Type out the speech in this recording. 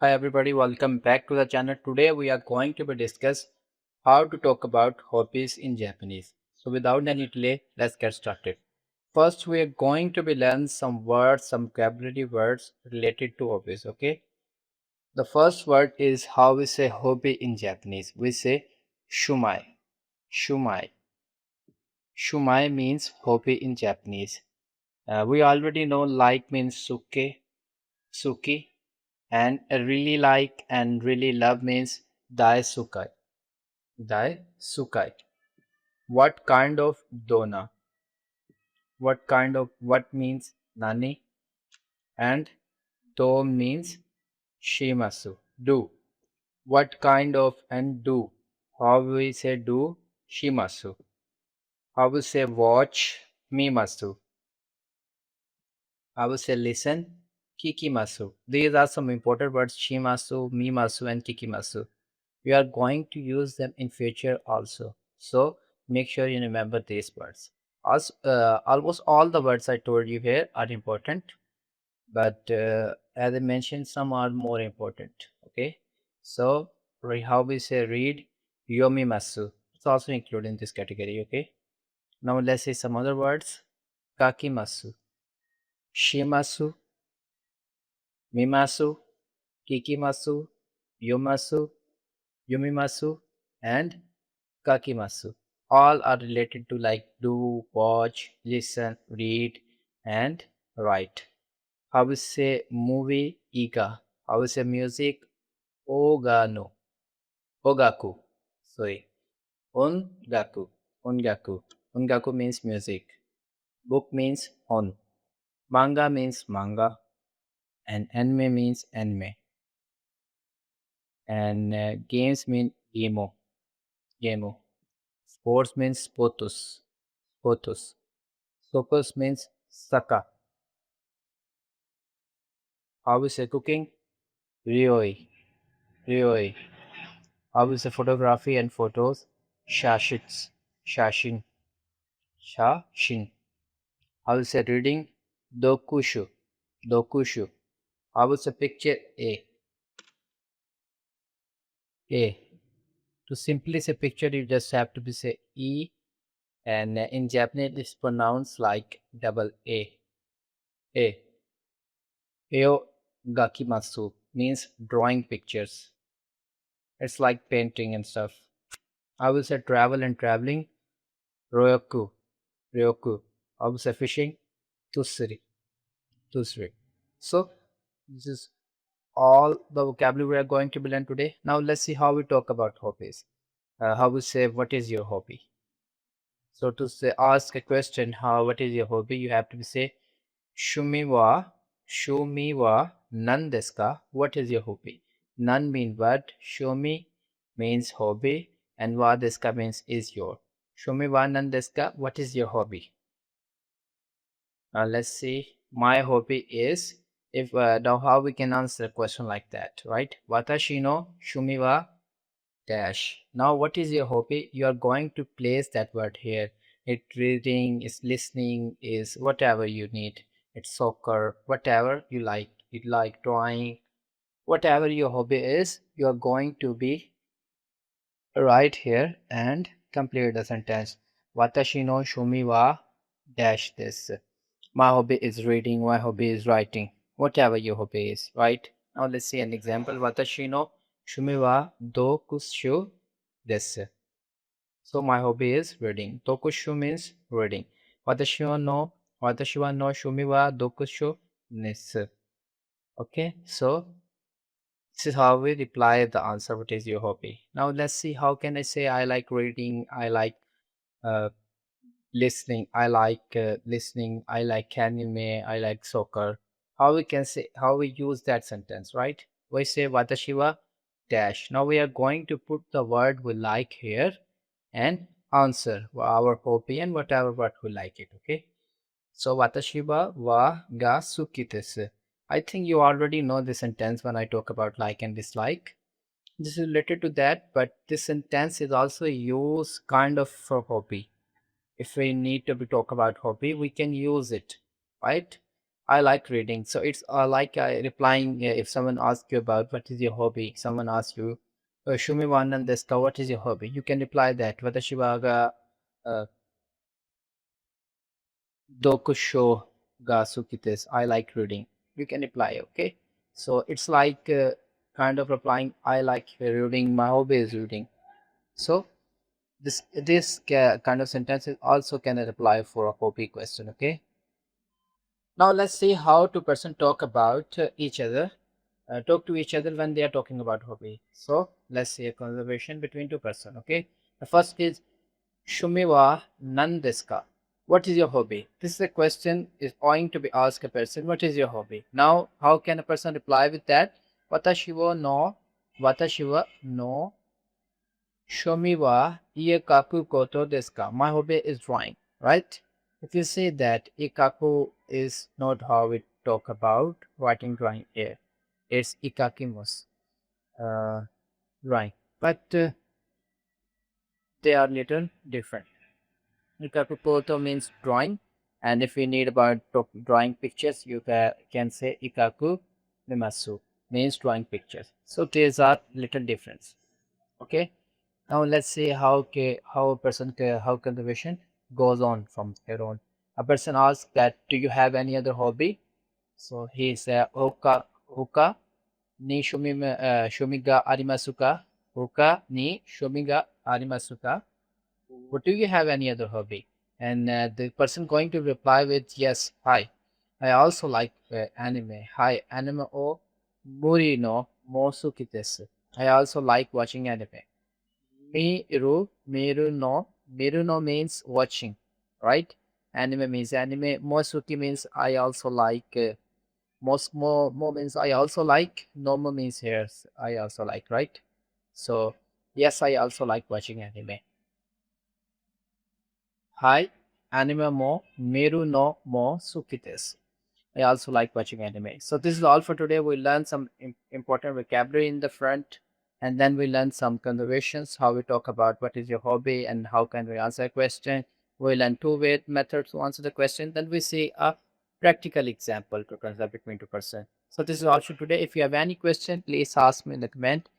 Hi everybody, welcome back to the channel. Today we are going to be discuss how to talk about hobbies in Japanese. So without any delay, let's get started. First, we are going to be learn some words, some vocabulary words related to hobbies. Okay. The first word is how we say hobby in Japanese. We say shumai. Shumai. Shumai means hobby in Japanese. We already know like means suki, and really like and really love means daisukai. Daisukai. What kind of dona? What kind of what means nani? And do means shimasu. Do. What kind of and do? How we say do? Shimasu. How we say watch? Mimasu. How we say listen? Kikimasu. These are some important words: shimasu, mimasu, and kikimasu. We are going to use them in future also. So make sure you remember these words. Almost all the words I told you here are important, but as I mentioned, some are more important. Okay. So how we say read, yomimasu. It's also included in this category. Okay. Now let's say some other words. Kakimasu, shimasu, mimasu, kikimasu, yomasu, yumimasu, and kakimasu. All are related to like do, watch, listen, read, and write. How we say movie, iga. How we say music, ogano. Ogaku. Sorry. Ongaku. Ongaku. Ongaku means music. Book means on. Manga means manga. And anime means anime. And games mean gemo. Gemo. Sports means sportus. Sportus. Sokus means saka. How we say cooking? Ryoi. Ryoi. How we say photography and photos? Shashits. Shashin. Shashin. How we say reading? Dokushu. Dokushu. How we say picture? A. To simply say picture, you just have to be say E, and in Japanese it's pronounced like double A. A. Eo gakimasu means drawing pictures. It's like painting and stuff. I will say travel and traveling. Ryoku. Ryoku. I will say fishing. Tusuri. Tusuri. So this is all the vocabulary we are going to be learn today. Now let's see how we talk about hobbies. How we say what is your hobby. So to say ask a question, how what is your hobby, you have to say shumi wa nan desu ka? What is your hobby? Nan means what, shumi means hobby, and wa desu ka means is your. Shumi wa nan desu ka? What is your hobby? Let's see. My hobby is, if now how we can answer a question like that, right? Watashi no shumi wa dash. Now what is your hobby? You are going to place that word here. It's reading, it's listening, is whatever you need. It's soccer, whatever you like. You like drawing, whatever your hobby is, you are going to be right here and complete the sentence. Watashi no shumi wa dash this. My hobby is reading, my hobby is writing. Whatever your hobby is, right? Now let's see an example. Watashi no shumi wa dokushu desu. So my hobby is reading. Dokushu means reading. Watashi wa no shumi wa dokushu desu. Okay, so this is how we reply the answer. What is your hobby? Now let's see how can I say I like reading, I like uh, listening, I like anime, I like soccer. How we can say, how we use that sentence, right? We say watashi wa dash. Now we are going to put the word we like here and answer our hobby and whatever word we like it. Okay. So watashi wa ga suki desu. I think you already know this sentence when I talk about like and dislike. This is related to that, but this sentence is also used kind of for hobby. If we need to be talk about hobby, we can use it, right? I like reading. So it's like replying if someone asks you about what is your hobby. Someone asks you, "Shumi Wanan desu ka?" What is your hobby? You can reply that. Watashi wa ga dokusho ga suki desu. I like reading. You can reply. Okay. So it's like kind of replying. I like reading. My hobby is reading. So this kind of sentences also can apply for a hobby question. Okay. Now let's see how two person talk about each other, talk to each other when they are talking about hobby. So let's see a conversation between two person. Okay, the first is Shumi wa nan desu ka? What is your hobby? This is a question is going to be asked a person. What is your hobby? Now, how can a person reply with that? Watashi wa no Shomi wa iekaku koto desu ka? My hobby is drawing, right? If you say that ikaku is not how we talk about writing drawing here, it's ikakimus, uh, drawing, but they are little different. Ikaku koto means drawing, and if you need about drawing pictures, you can say ikaku nimasu means drawing pictures. So these are little difference. Okay. Now let's see how a person how conversation goes on from here on. A person asks that, "Do you have any other hobby?" So he said, "Hoka ni shumi ga arimasu ka? Hoka ni shumi ga arimasu ka?" What do you have any other hobby? And the person going to reply with, "Yes, hi. I also like anime. Hi, anime o muri no mosuki desu. I also like watching anime." Miru no means watching, right? Anime means anime. Mosuki means I also like. Mo means I also like. Nomo means here I also like, right? So yes, I also like watching anime. Hi, anime mo miru no mo suki desu. I also like watching anime. So this is all for today. We learned some important vocabulary in the front, and then we learned some conversations, how we talk about what is your hobby and how can we answer a question. We learn two-way methods to answer the question. Then we see a practical example to translate between two person. So this is all for today. If you have any question, please ask me in the comment.